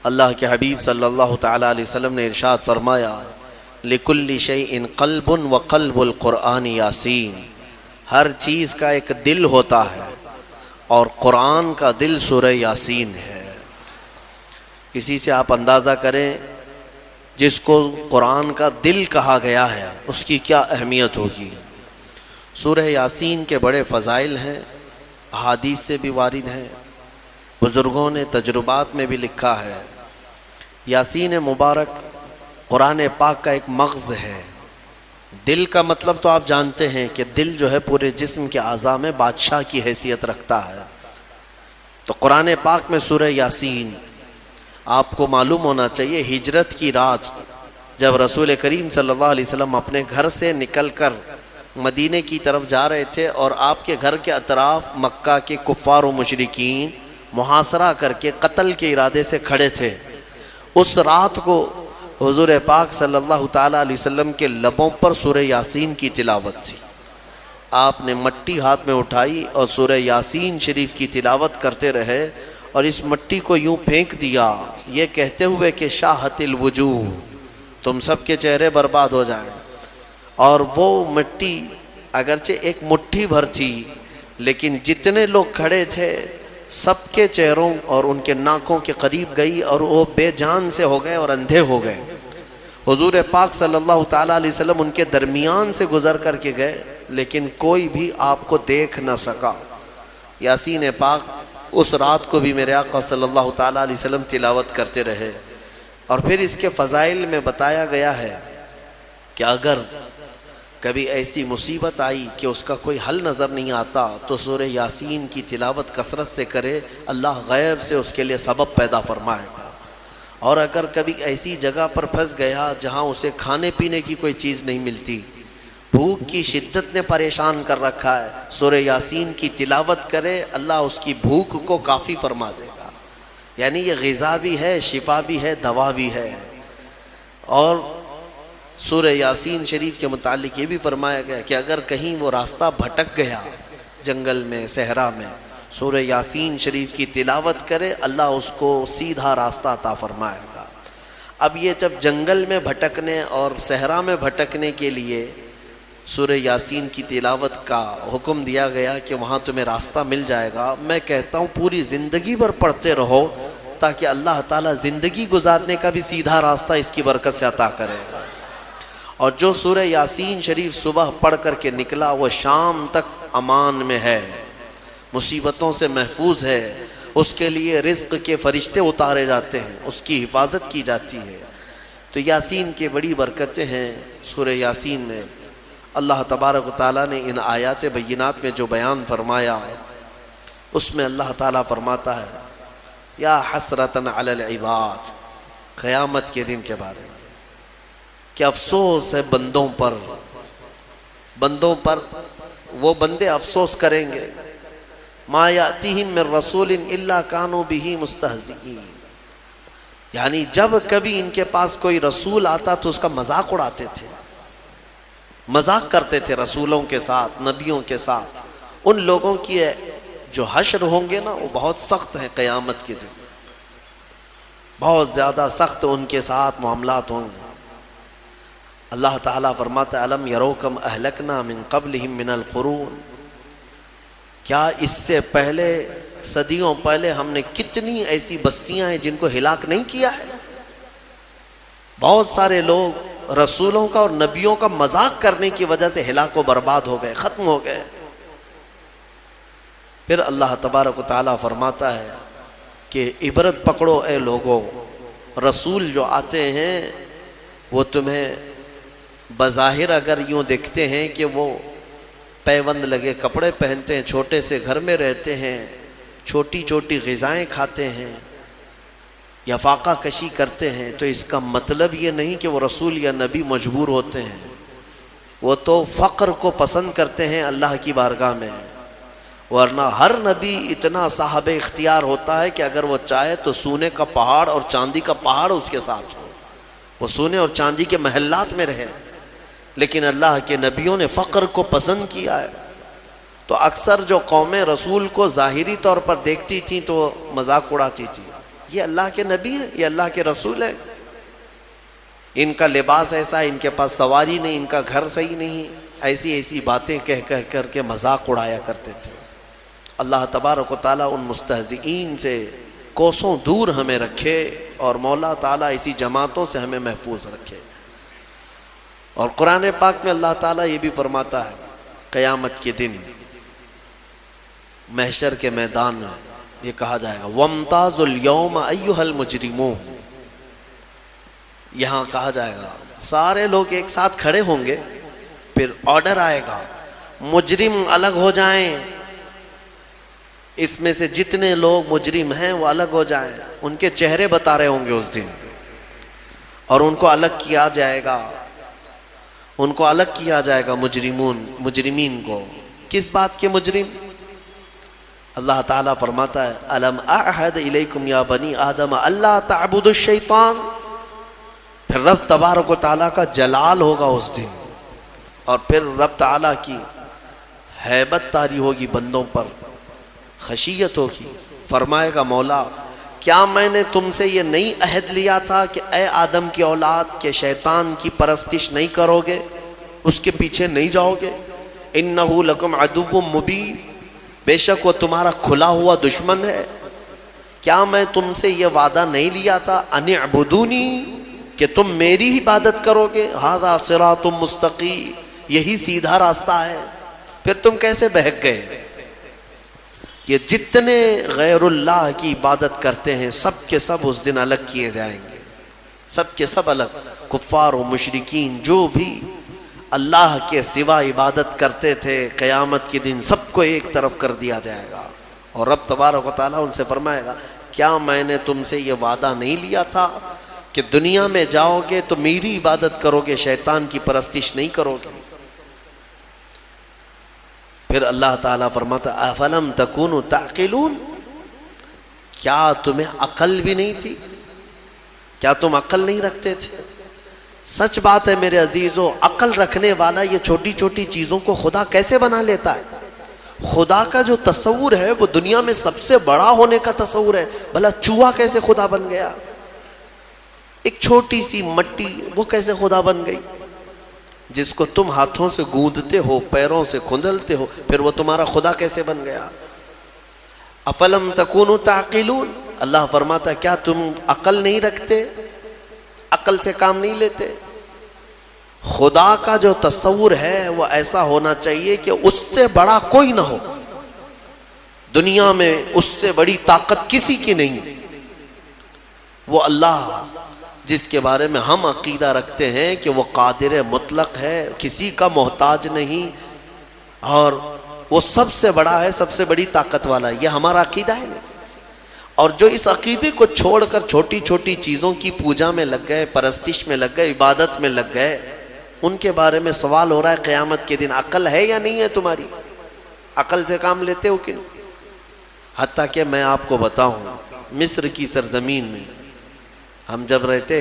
اللہ کے حبیب صلی اللہ تعالیٰ علیہ وسلم نے ارشاد فرمایا لِكُلِّ شَيْءٍ قَلْبٌ وَقَلْبُ الْقُرْآنِ یاسین، ہر چیز کا ایک دل ہوتا ہے اور قرآن کا دل سورہ یاسین ہے۔ اسی سے آپ اندازہ کریں جس کو قرآن کا دل کہا گیا ہے اس کی کیا اہمیت ہوگی۔ سورہ یاسین کے بڑے فضائل ہیں، احادیث سے بھی وارد ہیں، بزرگوں نے تجربات میں بھی لکھا ہے۔ یاسین مبارک قرآن پاک کا ایک مغز ہے۔ دل کا مطلب تو آپ جانتے ہیں کہ دل جو ہے پورے جسم کے اعضاء میں بادشاہ کی حیثیت رکھتا ہے۔ تو قرآن پاک میں سورہ یاسین، آپ کو معلوم ہونا چاہیے ہجرت کی رات جب رسول کریم صلی اللہ علیہ وسلم اپنے گھر سے نکل کر مدینے کی طرف جا رہے تھے اور آپ کے گھر کے اطراف مکہ کے کفار و مشرکین محاصرہ کر کے قتل کے ارادے سے کھڑے تھے، اس رات کو حضور پاک صلی اللہ تعالیٰ علیہ وسلم کے لبوں پر سورہ یاسین کی تلاوت تھی۔ آپ نے مٹی ہاتھ میں اٹھائی اور سورہ یاسین شریف کی تلاوت کرتے رہے اور اس مٹی کو یوں پھینک دیا یہ کہتے ہوئے کہ شاہت الوجوہ، تم سب کے چہرے برباد ہو جائیں۔ اور وہ مٹی اگرچہ ایک مٹھی بھر تھی لیکن جتنے لوگ کھڑے تھے سب کے چہروں اور ان کے ناکوں کے قریب گئی اور وہ بے جان سے ہو گئے اور اندھے ہو گئے۔ حضور پاک صلی اللہ تعالیٰ علیہ وسلم ان کے درمیان سے گزر کر کے گئے لیکن کوئی بھی آپ کو دیکھ نہ سکا۔ یاسین پاک اس رات کو بھی میرے آقا صلی اللہ تعالیٰ علیہ وسلم تلاوت کرتے رہے۔ اور پھر اس کے فضائل میں بتایا گیا ہے کہ اگر کبھی ایسی مصیبت آئی کہ اس کا کوئی حل نظر نہیں آتا تو سورہ یاسین کی تلاوت کثرت سے کرے، اللہ غیب سے اس کے لیے سبب پیدا فرمائے گا۔ اور اگر کبھی ایسی جگہ پر پھنس گیا جہاں اسے کھانے پینے کی کوئی چیز نہیں ملتی، بھوک کی شدت نے پریشان کر رکھا ہے، سورہ یاسین کی تلاوت کرے، اللہ اس کی بھوک کو کافی فرما دے گا۔ یعنی یہ غذا بھی ہے، شفا بھی ہے، دوا بھی ہے۔ اور سورہ یاسین شریف کے متعلق یہ بھی فرمایا گیا کہ اگر کہیں وہ راستہ بھٹک گیا جنگل میں، صحرا میں، سورہ یاسین شریف کی تلاوت کرے، اللہ اس کو سیدھا راستہ عطا فرمائے گا۔ اب یہ جب جنگل میں بھٹکنے اور صحرا میں بھٹکنے کے لیے سورہ یاسین کی تلاوت کا حکم دیا گیا کہ وہاں تمہیں راستہ مل جائے گا، میں کہتا ہوں پوری زندگی بھر پڑھتے رہو تاکہ اللہ تعالیٰ زندگی گزارنے کا بھی سیدھا راستہ اس کی برکت سے عطا کرے گا۔ اور جو سورہ یاسین شریف صبح پڑھ کر کے نکلا وہ شام تک امان میں ہے، مصیبتوں سے محفوظ ہے، اس کے لیے رزق کے فرشتے اتارے جاتے ہیں، اس کی حفاظت کی جاتی ہے۔ تو یاسین کی بڑی برکتیں ہیں سورہ یاسین میں۔ اللہ تبارک و تعالیٰ نے ان آیات بینات میں جو بیان فرمایا اس میں اللہ تعالیٰ فرماتا ہے یا حسرتن علی العباد، قیامت کے دن کے بارے میں کہ افسوس ہے بندوں پر، وہ بندے افسوس کریں گے، ما یاتیہم من رسول الا کانوا بہ مستہزئین، یعنی جب کبھی ان کے پاس کوئی رسول آتا تو اس کا مذاق اڑاتے تھے، مذاق کرتے تھے رسولوں کے ساتھ، نبیوں کے ساتھ۔ ان لوگوں کی جو حشر ہوں گے نا وہ بہت سخت ہیں، قیامت کے دن بہت زیادہ سخت ان کے ساتھ معاملات ہوں گے۔ اللہ تعالیٰ فرماتا ہے الم یرو کم اہلکنا من قبلہم من القرون، کیا اس سے پہلے صدیوں پہلے ہم نے کتنی ایسی بستیاں ہیں جن کو ہلاک نہیں کیا ہے۔ بہت سارے لوگ رسولوں کا اور نبیوں کا مذاق کرنے کی وجہ سے ہلاک و برباد ہو گئے، ختم ہو گئے۔ پھر اللہ تبارک و تعالیٰ فرماتا ہے کہ عبرت پکڑو اے لوگو، رسول جو آتے ہیں وہ تمہیں بظاہر اگر یوں دیکھتے ہیں کہ وہ پیوند لگے کپڑے پہنتے ہیں، چھوٹے سے گھر میں رہتے ہیں، چھوٹی چھوٹی غذائیں کھاتے ہیں یا فاقہ کشی کرتے ہیں، تو اس کا مطلب یہ نہیں کہ وہ رسول یا نبی مجبور ہوتے ہیں، وہ تو فقر کو پسند کرتے ہیں اللہ کی بارگاہ میں۔ ورنہ ہر نبی اتنا صاحب اختیار ہوتا ہے کہ اگر وہ چاہے تو سونے کا پہاڑ اور چاندی کا پہاڑ اس کے ساتھ ہو، وہ سونے اور چاندی کے محلات میں رہے، لیکن اللہ کے نبیوں نے فقر کو پسند کیا ہے۔ تو اکثر جو قومیں رسول کو ظاہری طور پر دیکھتی تھیں تو وہ مذاق اڑاتی تھی، یہ اللہ کے نبی ہیں، یہ اللہ کے رسول ہیں، ان کا لباس ایسا ہے، ان کے پاس سواری نہیں، ان کا گھر صحیح نہیں، ایسی ایسی باتیں کہہ کر کے مذاق اڑایا کرتے تھے۔ اللہ تبارک و تعالیٰ ان مستہزئین سے کوسوں دور ہمیں رکھے، اور مولا تعالیٰ اسی جماعتوں سے ہمیں محفوظ رکھے۔ اور قرآن پاک میں اللہ تعالیٰ یہ بھی فرماتا ہے، قیامت کے دن محشر کے میدان میں یہ کہا جائے گا وَامْتَازُوا الْيَوْمَ أَيُّهَا الْمُجْرِمُونَ، یہاں کہا جائے گا سارے لوگ ایک ساتھ کھڑے ہوں گے، پھر آرڈر آئے گا مجرم الگ ہو جائیں، اس میں سے جتنے لوگ مجرم ہیں وہ الگ ہو جائیں، ان کے چہرے بتا رہے ہوں گے اس دن، اور ان کو الگ کیا جائے گا، ان کو الگ کیا جائے گا مجرمین کو۔ کس بات کے مجرم؟ اللہ تعالیٰ فرماتا ہے الم اعہد الیکم یا بنی آدم اللہ تعبدوا الشیطان، پھر رب تبارک و تعالیٰ کا جلال ہوگا اس دن، اور پھر رب تعالیٰ کی ہیبت طاری ہوگی بندوں پر، خشیت ہوگی، فرمائے گا مولا کیا میں نے تم سے یہ نہیں عہد لیا تھا کہ اے آدم کی اولاد کے شیطان کی پرستش نہیں کرو گے، اس کے پیچھے نہیں جاؤ گے، انہ لکم عدو مبین، بے شک وہ تمہارا کھلا ہوا دشمن ہے، کیا میں تم سے یہ وعدہ نہیں لیا تھا ان اعبدونی، کہ تم میری عبادت کرو گے، ھذا صراط مستقیم، یہی سیدھا راستہ ہے، پھر تم کیسے بہک گئے؟ یہ جتنے غیر اللہ کی عبادت کرتے ہیں سب کے سب اس دن الگ کیے جائیں گے، سب کے سب الگ، کفار و مشرکین جو بھی اللہ کے سوا عبادت کرتے تھے قیامت کے دن سب کو ایک طرف کر دیا جائے گا، اور رب تبارک و تعالیٰ ان سے فرمائے گا کیا میں نے تم سے یہ وعدہ نہیں لیا تھا کہ دنیا میں جاؤ گے تو میری عبادت کرو گے، شیطان کی پرستش نہیں کرو گے؟ پھر اللہ تعالیٰ فرماتا افلم تکونوا تعقلون، کیا تمہیں عقل بھی نہیں تھی؟ کیا تم عقل نہیں رکھتے تھے؟ سچ بات ہے میرے عزیزو، عقل رکھنے والا یہ چھوٹی چھوٹی چیزوں کو خدا کیسے بنا لیتا ہے۔ خدا کا جو تصور ہے وہ دنیا میں سب سے بڑا ہونے کا تصور ہے، بھلا چوہا کیسے خدا بن گیا؟ ایک چھوٹی سی مٹی وہ کیسے خدا بن گئی؟ جس کو تم ہاتھوں سے گوندتے ہو، پیروں سے کھندلتے ہو، پھر وہ تمہارا خدا کیسے بن گیا؟ افلم تکونوا تعقلون، اللہ فرماتا ہے کیا تم عقل نہیں رکھتے، عقل سے کام نہیں لیتے؟ خدا کا جو تصور ہے وہ ایسا ہونا چاہیے کہ اس سے بڑا کوئی نہ ہو، دنیا میں اس سے بڑی طاقت کسی کی نہیں، وہ اللہ جس کے بارے میں ہم عقیدہ رکھتے ہیں کہ وہ قادر مطلق ہے، کسی کا محتاج نہیں، اور وہ سب سے بڑا ہے، سب سے بڑی طاقت والا ہے، یہ ہمارا عقیدہ ہے نا۔ اور جو اس عقیدے کو چھوڑ کر چھوٹی چھوٹی چیزوں کی پوجا میں لگ گئے، پرستش میں لگ گئے، عبادت میں لگ گئے، ان کے بارے میں سوال ہو رہا ہے قیامت کے دن عقل ہے یا نہیں ہے تمہاری؟ عقل سے کام لیتے ہو کہ نہیں؟ حتیٰ کہ میں آپ کو بتاؤں مصر کی سرزمین میں ہم جب رہتے،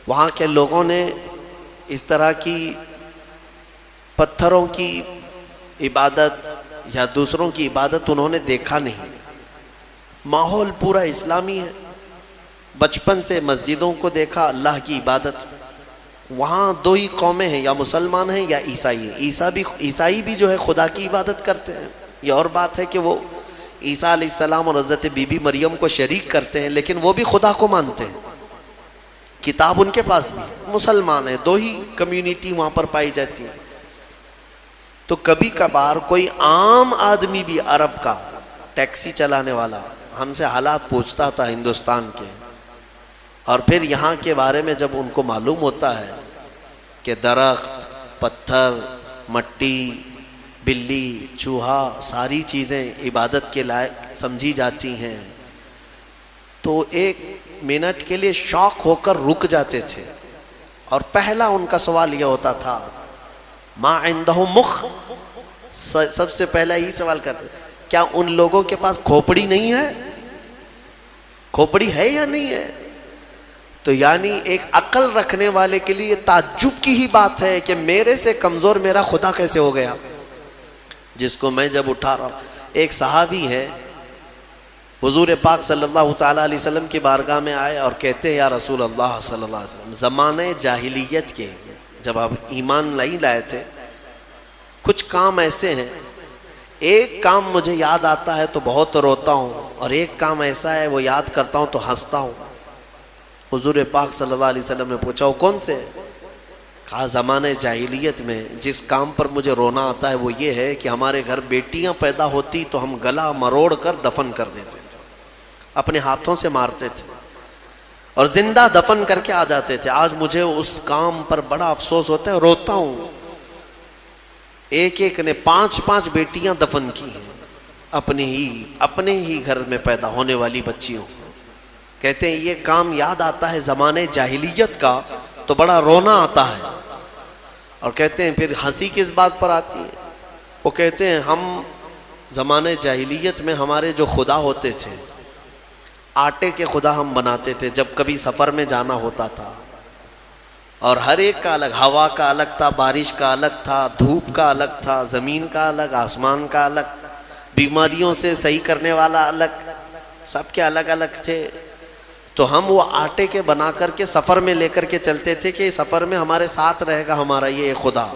وہاں کے لوگوں نے اس طرح کی پتھروں کی عبادت یا دوسروں کی عبادت انہوں نے دیکھا نہیں، ماحول پورا اسلامی ہے، بچپن سے مسجدوں کو دیکھا، اللہ کی عبادت۔ وہاں دو ہی قومیں ہیں، یا مسلمان ہیں یا عیسائی ہیں۔ عیسائی بھی جو ہے خدا کی عبادت کرتے ہیں، یہ اور بات ہے کہ وہ عیسیٰ علیہ السلام اور حضرت بی بی مریم کو شریک کرتے ہیں، لیکن وہ بھی خدا کو مانتے ہیں، کتاب ان کے پاس بھی ہے، مسلمان ہیں، دو ہی کمیونٹی وہاں پر پائی جاتی ہے۔ تو کبھی کبھار کوئی عام آدمی بھی عرب کا ٹیکسی چلانے والا ہم سے حالات پوچھتا تھا ہندوستان کے، اور پھر یہاں کے بارے میں جب ان کو معلوم ہوتا ہے کہ درخت، پتھر، مٹی، بلی، چوہا، ساری چیزیں عبادت کے لائق سمجھی جاتی ہیں، تو ایک منٹ کے لیے شاک ہو کر رک جاتے تھے، اور پہلا ان کا سوال یہ ہوتا تھا ما عندہم مخ، سب سے پہلا یہی سوال کرتے کیا ان لوگوں کے پاس کھوپڑی نہیں ہے؟ کھوپڑی ہے یا نہیں ہے؟ تو یعنی ایک عقل رکھنے والے کے لیے تعجب کی ہی بات ہے کہ میرے سے کمزور میرا خدا کیسے ہو گیا، جس کو میں جب اٹھا رہا ہوں۔ ایک صحابی ہے، حضور پاک صلی اللہ تعالیٰ علیہ وسلم کی بارگاہ میں آئے اور کہتے ہیں یا رسول اللہ صلی اللہ علیہ وسلم، زمانے جاہلیت کے جب آپ ایمان نہیں لائے تھے کچھ کام ایسے ہیں، ایک کام مجھے یاد آتا ہے تو بہت روتا ہوں، اور ایک کام ایسا ہے وہ یاد کرتا ہوں تو ہنستا ہوں۔ حضور پاک صلی اللہ علیہ وسلم نے پوچھا وہ کون سے؟ کہا زمانے جاہلیت میں جس کام پر مجھے رونا آتا ہے وہ یہ ہے کہ ہمارے گھر بیٹیاں پیدا ہوتی تو ہم گلا مروڑ کر دفن کر دیتے تھے، اپنے ہاتھوں سے مارتے تھے اور زندہ دفن کر کے آ جاتے تھے۔ آج مجھے اس کام پر بڑا افسوس ہوتا ہے، روتا ہوں۔ ایک ایک نے 5 بیٹیاں دفن کی ہیں، اپنے ہی گھر میں پیدا ہونے والی بچیوں۔ کہتے ہیں یہ کام یاد آتا ہے زمانے جاہلیت کا تو بڑا رونا آتا ہے، اور کہتے ہیں پھر ہنسی کس بات پر آتی ہے؟ وہ کہتے ہیں ہم زمانے جاہلیت میں ہمارے جو خدا ہوتے تھے آٹے کے خدا ہم بناتے تھے جب کبھی سفر میں جانا ہوتا تھا، اور ہر ایک کا الگ، ہوا کا الگ تھا، بارش کا الگ تھا، دھوپ کا الگ تھا، زمین کا الگ، آسمان کا الگ، بیماریوں سے صحیح کرنے والا الگ، سب کے الگ الگ تھے۔ تو ہم وہ آٹے کے بنا کر کے سفر میں لے کر کے چلتے تھے کہ سفر میں ہمارے ساتھ رہے گا ہمارا یہ خدا،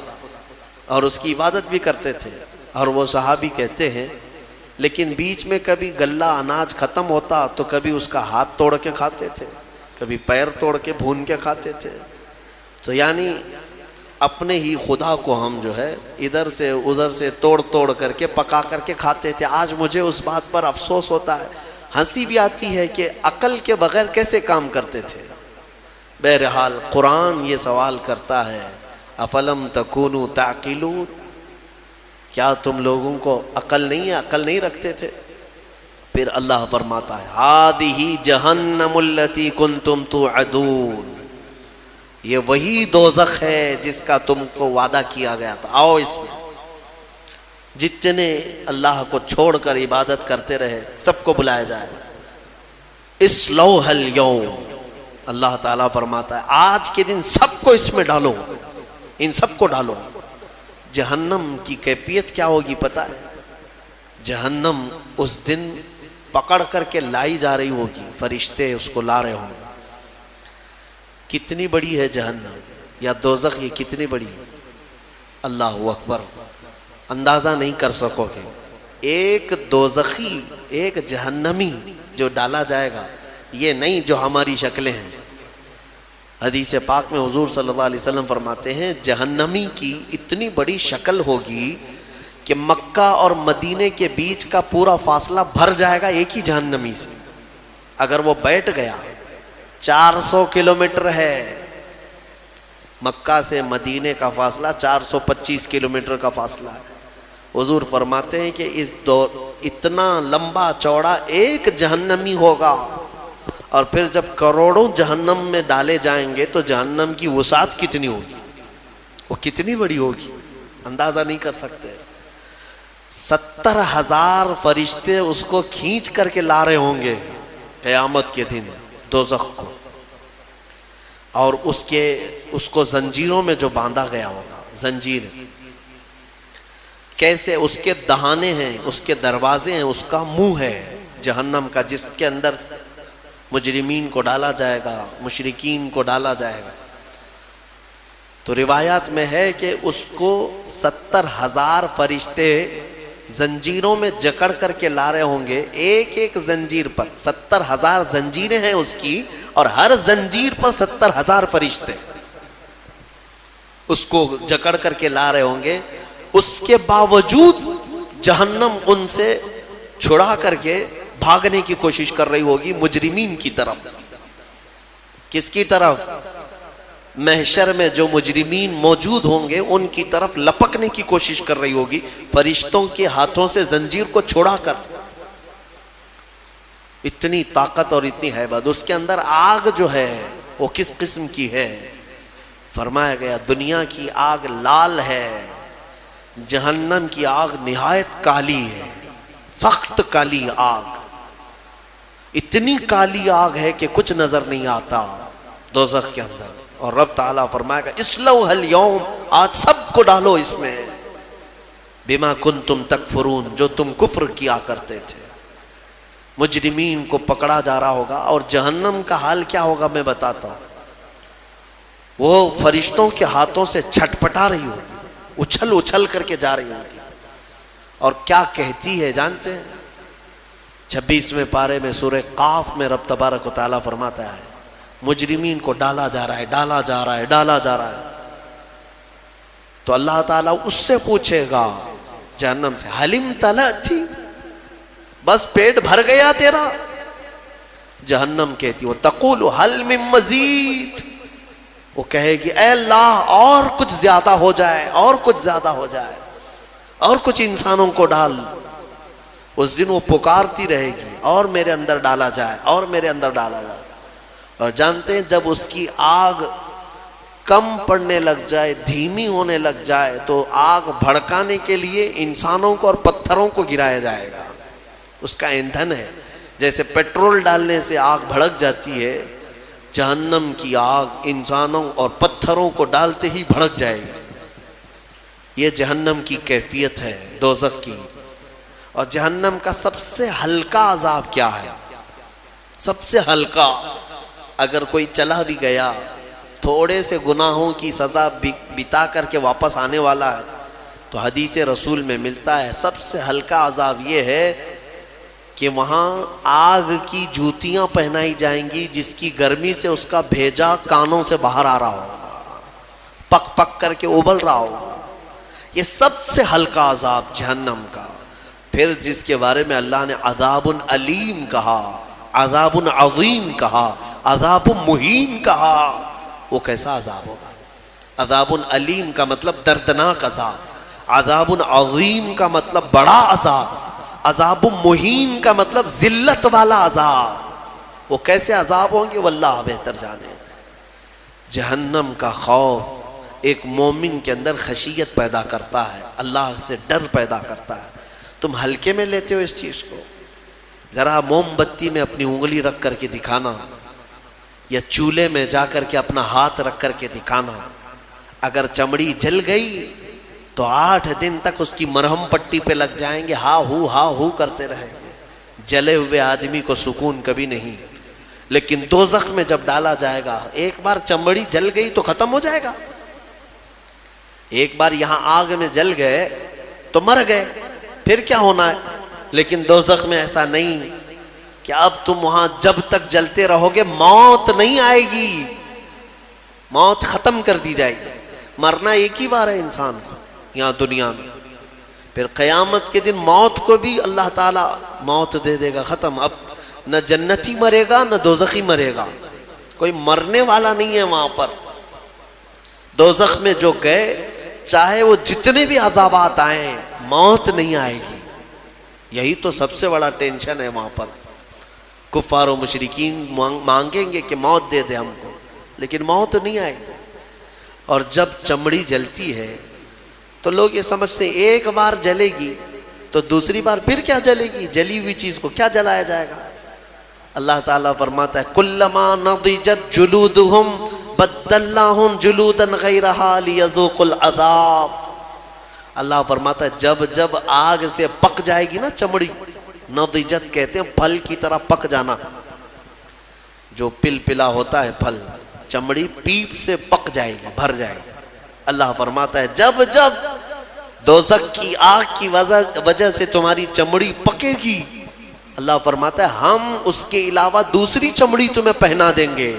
اور اس کی عبادت بھی کرتے تھے۔ اور وہ صحابی کہتے ہیں لیکن بیچ میں کبھی غلہ اناج ختم ہوتا تو کبھی اس کا ہاتھ توڑ کے کھاتے تھے، کبھی پیر توڑ کے بھون کے کھاتے تھے۔ تو یعنی اپنے ہی خدا کو ہم جو ہے ادھر سے ادھر سے توڑ کر کے پکا کر کے کھاتے تھے۔ آج مجھے اس بات پر افسوس ہوتا ہے، ہنسی بھی آتی ہے کہ عقل کے بغیر کیسے کام کرتے تھے۔ بہرحال قرآن یہ سوال کرتا ہے افلم تکونوا تعقلون، کیا تم لوگوں کو عقل نہیں ہے، عقل نہیں رکھتے تھے؟ پھر اللہ فرماتا ہے ہذہ جہنم التی کنتم توعدون، یہ وہی دوزخ ہے جس کا تم کو وعدہ کیا گیا تھا، آؤ اس میں۔ جتنے اللہ کو چھوڑ کر عبادت کرتے رہے سب کو بلایا جائے، اصلوها اليوم، اللہ تعالیٰ فرماتا ہے آج کے دن سب کو اس میں ڈالو، ان سب کو ڈالو۔ جہنم کی کیفیت کیا ہوگی پتہ ہے؟ جہنم اس دن پکڑ کر کے لائی جا رہی ہوگی، فرشتے اس کو لا رہے ہوں گے۔ کتنی بڑی ہے جہنم یا دوزخ، یہ کتنی بڑی ہے، اللہ اکبر، اندازہ نہیں کر سکو گے۔ ایک دوزخی، ایک جہنمی جو ڈالا جائے گا، یہ نہیں جو ہماری شکلیں ہیں۔ حدیث پاک میں حضور صلی اللہ علیہ وسلم فرماتے ہیں جہنمی کی اتنی بڑی شکل ہوگی کہ مکہ اور مدینے کے بیچ کا پورا فاصلہ بھر جائے گا ایک ہی جہنمی سے۔ اگر وہ بیٹھ گیا، 400 کلومیٹر ہے مکہ سے مدینے کا فاصلہ، 425 کلومیٹر کا فاصلہ ہے۔ حضور فرماتے ہیں کہ اتنا لمبا چوڑا ایک جہنمی ہوگا، اور پھر جب کروڑوں جہنم میں ڈالے جائیں گے تو جہنم کی وسعت کتنی ہوگی، وہ کتنی بڑی ہوگی، اندازہ نہیں کر سکتے۔ 70,000 فرشتے اس کو کھینچ کر کے لا رہے ہوں گے قیامت کے دن دوزخ کو، اور اس کو زنجیروں میں جو باندھا گیا ہوگا، زنجیر کیسے، اس کے دہانے ہیں، اس کے دروازے ہیں، اس کا منہ ہے جہنم کا، جس کے اندر مجرمین کو ڈالا جائے گا، مشرکین کو ڈالا جائے گا۔ تو روایات میں ہے کہ اس کو 70,000 فرشتے زنجیروں میں جکڑ کر کے لا رہے ہوں گے، ایک ایک زنجیر پر 70,000 زنجیریں ہیں اس کی، اور ہر زنجیر پر 70,000 فرشتے اس کو جکڑ کر کے لا رہے ہوں گے۔ اس کے باوجود جہنم ان سے چھڑا کر کے بھاگنے کی کوشش کر رہی ہوگی مجرمین کی طرف۔ کس کی طرف؟ محشر میں جو مجرمین موجود ہوں گے ان کی طرف لپکنے کی کوشش کر رہی ہوگی فرشتوں کے ہاتھوں سے زنجیر کو چھڑا کر۔ اتنی طاقت اور اتنی ہیبت۔ اس کے اندر آگ جو ہے وہ کس قسم کی ہے؟ فرمایا گیا دنیا کی آگ لال ہے، جہنم کی آگ نہایت کالی ہے، سخت کالی آگ، اتنی کالی آگ ہے کہ کچھ نظر نہیں آتا دوزخ کے اندر۔ اور رب تعالیٰ فرمائے گا اصلوها اليوم، آج سب کو ڈالو اس میں، بما کنتم تکفرون، جو تم کفر کیا کرتے تھے۔ مجرمین کو پکڑا جا رہا ہوگا، اور جہنم کا حال کیا ہوگا میں بتاتا ہوں۔ وہ فرشتوں کے ہاتھوں سے چھٹپٹا رہی ہوگی، اچھل اچھل کر کے جا رہی ہوگی، اور کیا کہتی ہے جانتے ہیں؟ 26ویں پارے میں سورہ قاف میں رب تبارک و تعالیٰ فرماتا ہے مجرمین کو ڈالا جا رہا ہے، ڈالا جا رہا ہے، ڈالا جا رہا ہے، تو اللہ تعالیٰ اس سے پوچھے گا جہنم سے، حلیم تلأتی، بس پیٹ بھر گیا تیرا؟ جہنم کہتی وہ تقول حل من مزید، وہ کہے گی اے اللہ اور کچھ زیادہ ہو جائے، اور کچھ زیادہ ہو جائے، اور کچھ انسانوں کو ڈال۔ اس دن وہ پکارتی رہے گی اور میرے اندر ڈالا جائے، اور میرے اندر ڈالا جائے۔ اور جانتے ہیں جب اس کی آگ کم پڑنے لگ جائے، دھیمی ہونے لگ جائے، تو آگ بھڑکانے کے لیے انسانوں کو اور پتھروں کو گرایا جائے گا، اس کا ایندھن ہے۔ جیسے پیٹرول ڈالنے سے آگ بھڑک جاتی ہے، جہنم کی آگ انسانوں اور پتھروں کو ڈالتے ہی بھڑک جائے گی۔ یہ جہنم کی کیفیت ہے دوزخ کی۔ اور جہنم کا سب سے ہلکا عذاب کیا ہے؟ سب سے ہلکا، اگر کوئی چلا بھی گیا، تھوڑے سے گناہوں کی سزا بتا کر کے واپس آنے والا ہے، تو حدیث رسول میں ملتا ہے سب سے ہلکا عذاب یہ ہے کہ وہاں آگ کی جوتیاں پہنائی جائیں گی جس کی گرمی سے اس کا بھیجا کانوں سے باہر آ رہا ہوگا، پک پک کر کے ابل رہا ہوگا۔ یہ سب سے ہلکا عذاب جہنم کا۔ پھر جس کے بارے میں اللہ نے عذاب علیم کہا، عذاب عظیم کہا، عذاب مہین کہا، وہ کیسا عذاب ہوگا؟ عذاب علیم کا مطلب دردناک عذاب، عذاب عظیم کا مطلب بڑا عذاب، عذاب مہین کا مطلب ذلت والا عذاب۔ وہ کیسے عذاب ہوں گے واللہ بہتر جانے۔ جہنم کا خوف ایک مومن کے اندر خشیت پیدا کرتا ہے، اللہ سے ڈر پیدا کرتا ہے۔ تم ہلکے میں لیتے ہو اس چیز کو؟ ذرا موم بتی میں اپنی انگلی رکھ کر کے دکھانا، یا چولہے میں جا کر کے اپنا ہاتھ رکھ کر کے دکھانا، اگر چمڑی جل گئی تو 8 دن تک اس کی مرہم پٹی پہ لگ جائیں گے، ہا ہو کرتے رہیں گے۔ جلے ہوئے آدمی کو سکون کبھی نہیں، لیکن دوزخ میں جب ڈالا جائے گا، ایک بار چمڑی جل گئی تو ختم ہو جائے گا، ایک بار یہاں آگ میں جل گئے تو مر گئے، پھر کیا ہونا ہے؟ لیکن دوزخ میں ایسا نہیں کہ اب تم وہاں جب تک جلتے رہو گے موت نہیں آئے گی، موت ختم کر دی جائے گی۔ مرنا ایک ہی بار ہے انسان کو یہاں دنیا میں، پھر قیامت کے دن موت کو بھی اللہ تعالیٰ موت دے دے گا، ختم۔ اب نہ جنتی مرے گا نہ دوزخی مرے گا، کوئی مرنے والا نہیں ہے وہاں پر۔ دوزخ میں جو گئے چاہے وہ جتنے بھی عذابات آئیں موت نہیں آئے گی۔ یہی تو سب سے بڑا ٹینشن ہے وہاں پر۔ کفار و مشرکین مانگیں گے کہ موت دے دے ہم کو، لیکن موت نہیں آئے گی۔ اور جب چمڑی جلتی ہے تو لوگ یہ سمجھتے ہیں ایک بار جلے گی تو دوسری بار پھر کیا جلے گی، جلی ہوئی چیز کو کیا جلایا جائے گا؟ اللہ تعالیٰ فرماتا ہے کلما نضجت جلودہم بدلناہم جلودا غیرہا لیذوقوا العذاب۔ اللہ فرماتا ہے جب جب آگ سے پک جائے گی نا چمڑی، نضجت کہتے ہیں پھل کی طرح پک جانا، جو پل پلا ہوتا ہے پھل، چمڑی پیپ سے پک جائے گی، بھر جائے گی۔ اللہ فرماتا ہے جب جب دوزخ کی آگ کی وجہ سے تمہاری چمڑی پکے گی، اللہ فرماتا ہے ہم اس کے علاوہ دوسری چمڑی تمہیں پہنا دیں گے،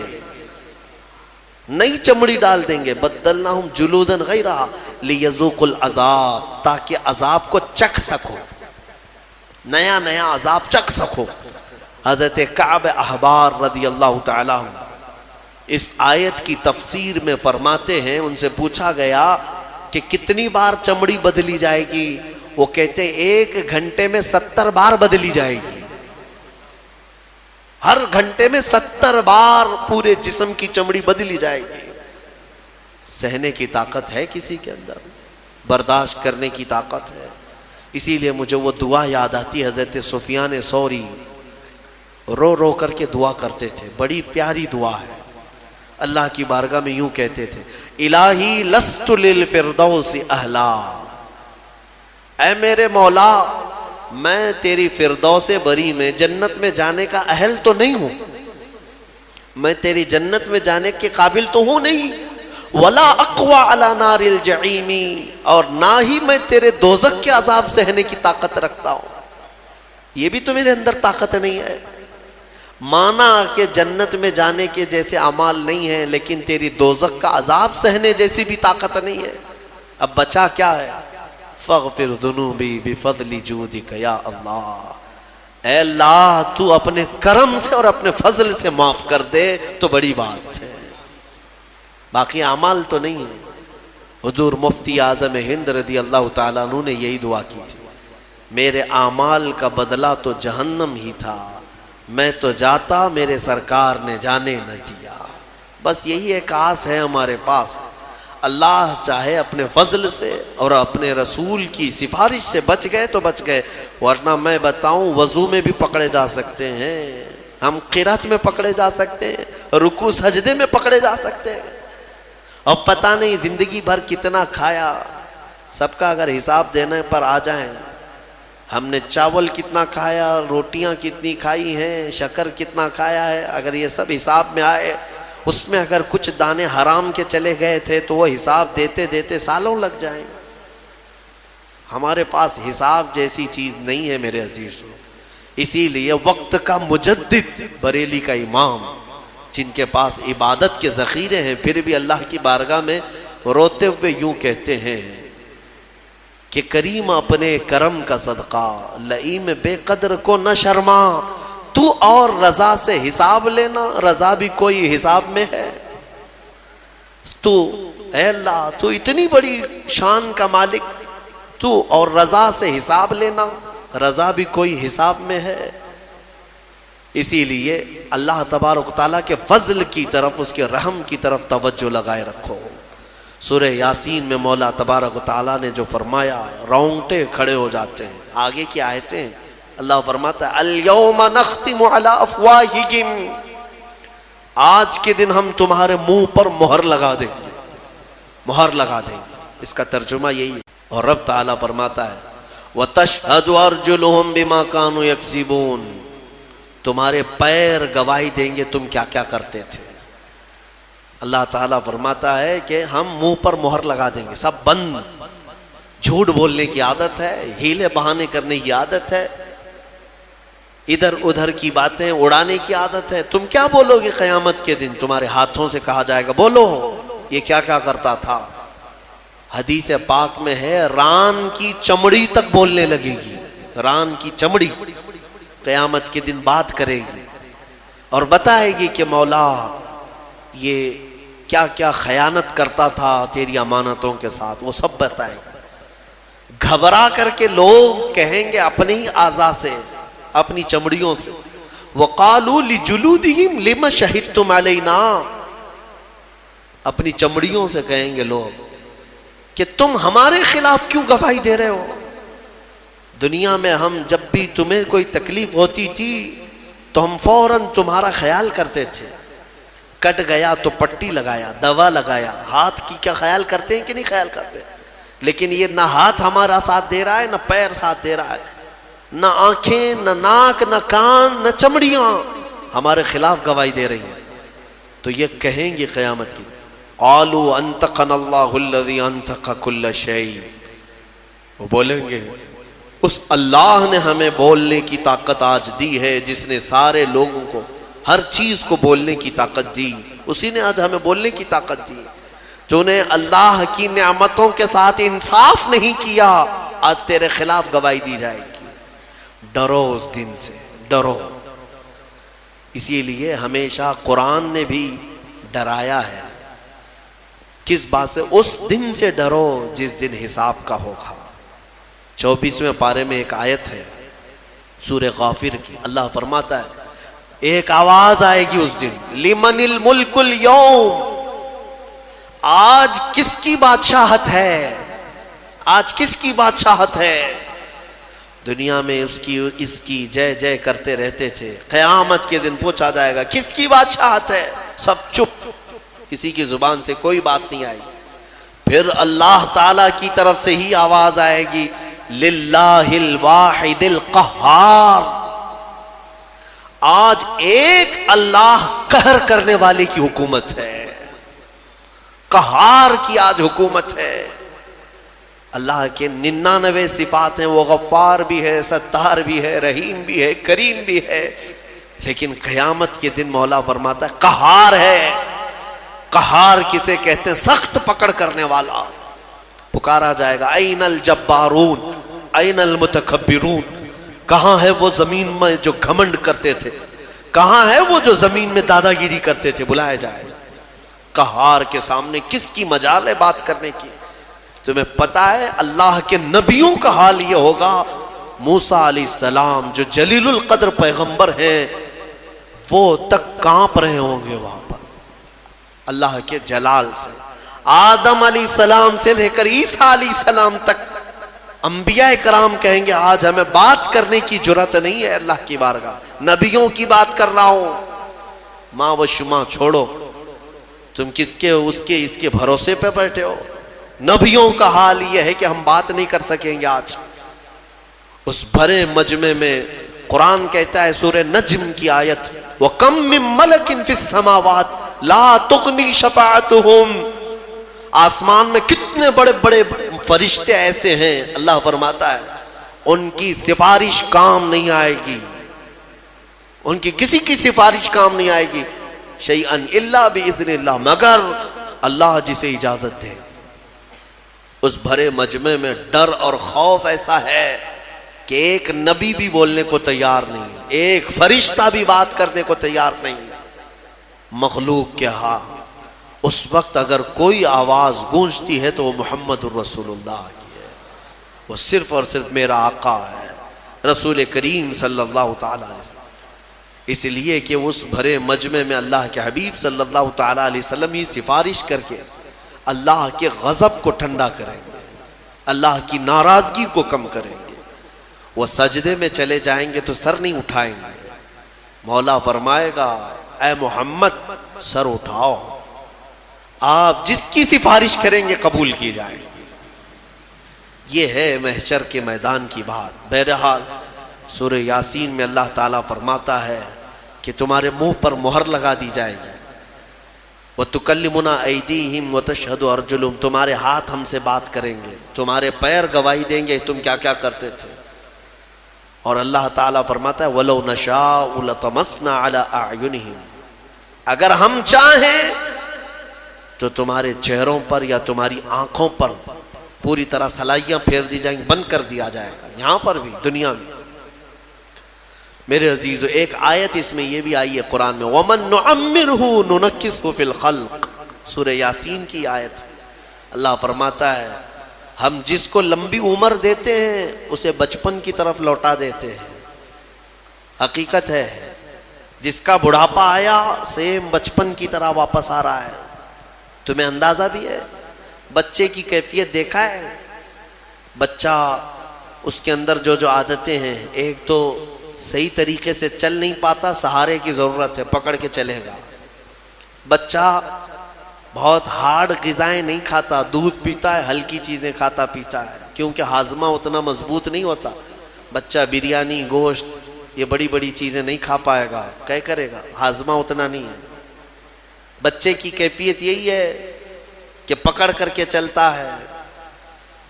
نئی چمڑی ڈال دیں گے، بدلناہم جلودا غیرہا لیذوقوا العذاب، تاکہ عذاب کو چکھ سکو، نیا نیا عذاب چکھ سکو۔ حضرت کعب احبار رضی اللہ تعالیٰ عنہ اس آیت کی تفسیر میں فرماتے ہیں، ان سے پوچھا گیا کہ کتنی بار چمڑی بدلی جائے گی؟ وہ کہتے ہیں 1 گھنٹے میں 70 بار بدلی جائے گی، ہر گھنٹے میں 70 بار پورے جسم کی چمڑی بدلی جائے گی۔ سہنے کی طاقت ہے کسی کے اندر، برداشت کرنے کی طاقت ہے۔ اسی لیے مجھے وہ دعا یاد آتی، حضرت سفیان ثوری رو رو کر کے دعا کرتے تھے، بڑی پیاری دعا ہے۔ اللہ کی بارگاہ میں یوں کہتے تھے الہی لست للفردوس اہلا، اے میرے مولا میں تیری فردوس بری میں جنت میں جانے کا اہل تو نہیں ہوں، میں تیری جنت میں جانے کے قابل تو ہوں نہیں، ولا اقوى على نار الجحیم، اور نہ ہی میں تیرے دوزخ کے عذاب سہنے کی طاقت رکھتا ہوں، یہ بھی تو میرے اندر طاقت نہیں ہے۔ مانا کہ جنت میں جانے کے جیسے اعمال نہیں ہیں، لیکن تیری دوزخ کا عذاب سہنے جیسی بھی طاقت نہیں ہے۔ اب بچا کیا ہے؟ فاغفر ذنوبی بفضل جودک یا اللہ، اے اللہ تو اپنے کرم سے اور اپنے فضل سے معاف کر دے تو بڑی بات ہے، باقی اعمال تو نہیں ہے۔ حضور مفتی اعظم ہند رضی اللہ تعالیٰ عنہ نے یہی دعا کی تھی، میرے اعمال کا بدلہ تو جہنم ہی تھا، میں تو جاتا میرے سرکار نے جانے نہ دیا۔ بس یہی ایک آس ہے ہمارے پاس، اللہ چاہے اپنے فضل سے اور اپنے رسول کی سفارش سے بچ گئے تو بچ گئے، ورنہ میں بتاؤں وضو میں بھی پکڑے جا سکتے ہیں، ہم قرات میں پکڑے جا سکتے ہیں، رکوع سجدے میں پکڑے جا سکتے ہیں، اور پتہ نہیں زندگی بھر کتنا کھایا۔ سب کا اگر حساب دینے پر آ جائیں، ہم نے چاول کتنا کھایا، روٹیاں کتنی کھائی ہیں، شکر کتنا کھایا ہے، اگر یہ سب حساب میں آئے، اس میں اگر کچھ دانے حرام کے چلے گئے تھے تو وہ حساب دیتے دیتے سالوں لگ جائیں۔ ہمارے پاس حساب جیسی چیز نہیں ہے میرے عزیزوں، اسی لیے وقت کا مجدد بریلی کا امام، جن کے پاس عبادت کے ذخیرے ہیں، پھر بھی اللہ کی بارگاہ میں روتے ہوئے یوں کہتے ہیں کہ کریم اپنے کرم کا صدقہ، لئیم بے قدر کو نہ شرما، تو اور رضا سے حساب لینا، رضا بھی کوئی حساب میں ہے؟ تو اے اللہ تو اتنی بڑی شان کا مالک، تو اور رضا سے حساب لینا، رضا بھی کوئی حساب میں ہے؟ اسی لیے اللہ تبارک و تعالیٰ کے فضل کی طرف، اس کے رحم کی طرف توجہ لگائے رکھو۔ سورہ یاسین میں مولا تبارک و تعالیٰ نے جو فرمایا، رونگٹے کھڑے ہو جاتے ہیں۔ آگے کی آیتیں اللہ فرماتا ہے الیوم نختم علی افواہہم، آج کے دن ہم تمہارے منہ پر مہر لگا دیں گے، مہر لگا دیں گے۔ اس کا ترجمہ یہی ہے۔ اور رب تعالیٰ فرماتا ہے وَتَشْهَدُ أَرْجُلُهُمْ بِمَا كَانُوا يَكْسِبُونَ، تمہارے پیر گواہی دیں گے تم کیا کیا کرتے تھے۔ اللہ تعالیٰ فرماتا ہے کہ ہم منہ پر مہر لگا دیں گے، سب بند، جھوٹ بولنے کی عادت ہے، ہیلے بہانے کرنے کی عادت ہے، ادھر ادھر کی باتیں اڑانے کی عادت ہے۔ تم کیا بولو گے قیامت کے دن؟ تمہارے ہاتھوں سے کہا جائے گا بولو یہ کیا کیا کرتا تھا۔ حدیث پاک میں ہے ران کی چمڑی تک بولنے لگے گی، ران کی چمڑی قیامت کے دن بات کرے گی اور بتائے گی کہ مولا یہ کیا کیا خیانت کرتا تھا تیری امانتوں کے ساتھ، وہ سب بتائے گا۔ گھبرا کر کے لوگ کہیں گے اپنی ہی اعضاء سے، اپنی چمڑیوں سے، وَقَالُوا لِجُلُودِهِمْ لِمَ شَهِدْتُمْ عَلَيْنَا، اپنی چمڑیوں سے کہیں گے لوگ کہ تم ہمارے خلاف کیوں گواہی دے رہے ہو؟ دنیا میں ہم جب بھی تمہیں کوئی تکلیف ہوتی تھی تو ہم فوراً تمہارا خیال کرتے تھے، کٹ گیا تو پٹی لگایا، دوا لگایا، ہاتھ کی کیا خیال کرتے ہیں کہ نہیں خیال کرتے؟ لیکن یہ نہ ہاتھ ہمارا ساتھ دے رہا ہے، نہ پیر ساتھ دے رہا ہے، نہ آنکھیں، نہ ناک، نہ کان، نہ چمڑیاں ہمارے خلاف گواہی دے رہی ہیں۔ تو یہ کہیں گے قیامت کی قالوا انطقنا اللہ الذی انطق کل شیء، وہ بولیں گے اس اللہ نے ہمیں بولنے کی طاقت آج دی ہے، جس نے سارے لوگوں کو ہر چیز کو بولنے کی طاقت دی، اسی نے آج ہمیں بولنے کی طاقت دی۔ جو نے اللہ کی نعمتوں کے ساتھ انصاف نہیں کیا، آج تیرے خلاف گواہی دی جائے گی۔ ڈرو اس دن سے، ڈرو۔ اسی لیے ہمیشہ قرآن نے بھی ڈرایا ہے، کس بات سے؟ اس دن سے ڈرو جس دن حساب کا ہوگا۔ 24ویں پارے میں ایک آیت ہے سورہ غافر کی، اللہ فرماتا ہے ایک آواز آئے گی اس دن، لمن الملک اليوم، آج کس کی بادشاہت ہے؟ آج کس کی بادشاہت ہے؟ دنیا میں اس کی جے جے کرتے رہتے تھے، قیامت کے دن پوچھا جائے گا کس کی بادشاہت ہے؟ سب چپ، کسی کی زبان سے کوئی بات نہیں آئی۔ پھر اللہ تعالیٰ کی طرف سے ہی آواز آئے گی للہ الواحد القہار، آج ایک اللہ قہر کرنے والے کی حکومت ہے، قہار کی آج حکومت ہے۔ اللہ کے 99 صفات ہیں، وہ غفار بھی ہے، ستار بھی ہے، رحیم بھی ہے، کریم بھی ہے، لیکن قیامت کے دن مولا فرماتا ہے قہار ہے۔ قہار کسے کہتے ہیں؟ سخت پکڑ کرنے والا۔ پکارا جائے گا این الجبارون این المتکبرون، کہاں ہے وہ زمین میں جو گھمنڈ کرتے تھے، کہاں ہے وہ جو زمین میں دادا گیری کرتے تھے؟ بلائے جائے۔ قہار کے سامنے کس کی مجال ہے بات کرنے کی؟ تمہیں پتا ہے اللہ کے نبیوں کا حال یہ ہوگا، موسیٰ علیہ السلام جو جلیل القدر پیغمبر ہیں وہ تک کانپ رہے ہوں گے وہاں پر اللہ کے جلال سے۔ آدم علیہ السلام سے لے کر عیسیٰ علیہ السلام تک انبیاء کرام کہیں گے آج ہمیں بات کرنے کی جرات نہیں ہے اللہ کی بارگاہ، نبیوں کی بات کر رہا ہوں۔ ماں و شما چھوڑو، تم کس کے اس کے بھروسے پہ بیٹھے ہو؟ نبیوں کا حال یہ ہے کہ ہم بات نہیں کر سکیں گے آج۔ اس بھرے مجمع میں قرآن کہتا ہے سورہ نجم کی آیت، وَكَم مِّن مَلَكٍ فِي السَّمَاوَاتِ لَا تُغْنِي شَفَاعَتُهُمْ، آسمان میں کتنے بڑے بڑے فرشتے ایسے ہیں، اللہ فرماتا ہے ان کی سفارش کام نہیں آئے گی، ان کی کسی کی سفارش کام نہیں آئے گی، شیئن الا باذن اللہ، مگر اللہ جسے اجازت دے۔ اس بھرے مجمع میں ڈر اور خوف ایسا ہے کہ ایک نبی بھی بولنے کو تیار نہیں، ایک فرشتہ بھی بات کرنے کو تیار نہیں۔ مخلوق کے ہاں اس وقت اگر کوئی آواز گونجتی ہے تو وہ محمد الرسول اللہ کی ہے، وہ صرف اور صرف میرا آقا ہے رسول کریم صلی اللہ تعالی علیہ وسلم۔ اس لیے کہ اس بھرے مجمع میں اللہ کے حبیب صلی اللہ تعالی علیہ وسلم ہی سفارش کر کے اللہ کے غضب کو ٹھنڈا کریں گے، اللہ کی ناراضگی کو کم کریں گے۔ وہ سجدے میں چلے جائیں گے تو سر نہیں اٹھائیں گے، مولا فرمائے گا اے محمد سر اٹھاؤ، آپ جس کی سفارش کریں گے قبول کی جائے گی۔ یہ ہے محشر کے میدان کی بات۔ بہرحال سورہ یاسین میں اللہ تعالیٰ فرماتا ہے کہ تمہارے منہ پر مہر لگا دی جائے گی، وَتُكَلِّمُنَا أَيْدِيهِمْ وَتَشْهَدُ أَرْجُلُهُمْ، تمہارے ہاتھ ہم سے بات کریں گے، تمہارے پیر گواہی دیں گے تم کیا کیا کرتے تھے۔ اور اللہ تعالیٰ فرماتا ہے وَلَوْ نَشَاءُ لَطَمَسْنَا عَلَىٰ أَعْيُنِهِمْ، اگر ہم چاہیں تو تمہارے چہروں پر یا تمہاری آنکھوں پر پوری طرح سلائیاں پھیر دی جائیں گی، بند کر دیا جائے گا، یہاں پر بھی دنیا میں۔ میرے عزیزو ایک آیت اس میں یہ بھی آئی ہے قرآن میں، وَمَن نُعَمِّرْهُ نُنَكِّسْهُ فِي الْخَلْقِ، سورہ یاسین کی آیت۔ اللہ فرماتا ہے ہم جس کو لمبی عمر دیتے ہیں اسے بچپن کی طرف لوٹا دیتے ہیں۔ حقیقت ہے جس کا بڑھاپا آیا سیم بچپن کی طرح واپس آ رہا ہے۔ تمہیں اندازہ بھی ہے بچے کی کیفیت دیکھا ہے؟ بچہ اس کے اندر جو جو عادتیں ہیں، ایک تو صحیح طریقے سے چل نہیں پاتا، سہارے کی ضرورت ہے، پکڑ کے چلے گا۔ بچہ بہت ہارڈ غذائیں نہیں کھاتا، دودھ پیتا ہے، ہلکی چیزیں کھاتا پیتا ہے، کیونکہ ہاضمہ اتنا مضبوط نہیں ہوتا۔ بچہ بریانی، گوشت، یہ بڑی بڑی چیزیں نہیں کھا پائے گا، کیا کرے گا؟ ہاضمہ اتنا نہیں ہے۔ بچے کی کیفیت یہی ہے کہ پکڑ کر کے چلتا ہے۔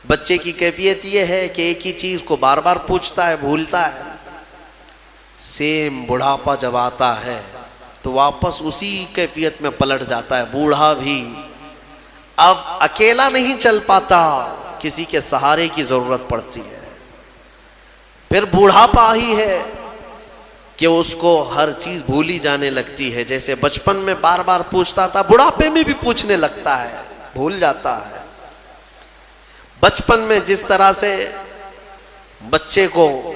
بچے کی کیفیت یہ ہے کہ ایک ہی چیز کو بار بار پوچھتا ہے، بھولتا ہے۔ سیم بڑھاپا جب آتا ہے تو واپس اسی کیفیت میں پلٹ جاتا ہے۔ بوڑھا بھی اب اکیلا نہیں چل پاتا، کسی کے سہارے کی ضرورت پڑتی ہے۔ پھر بوڑھاپا ہی ہے کہ اس کو ہر چیز بھولی جانے لگتی ہے، جیسے بچپن میں بار بار پوچھتا تھا بڑھاپے میں بھی پوچھنے لگتا ہے، بھول جاتا ہے۔ بچپن میں جس طرح سے بچے کو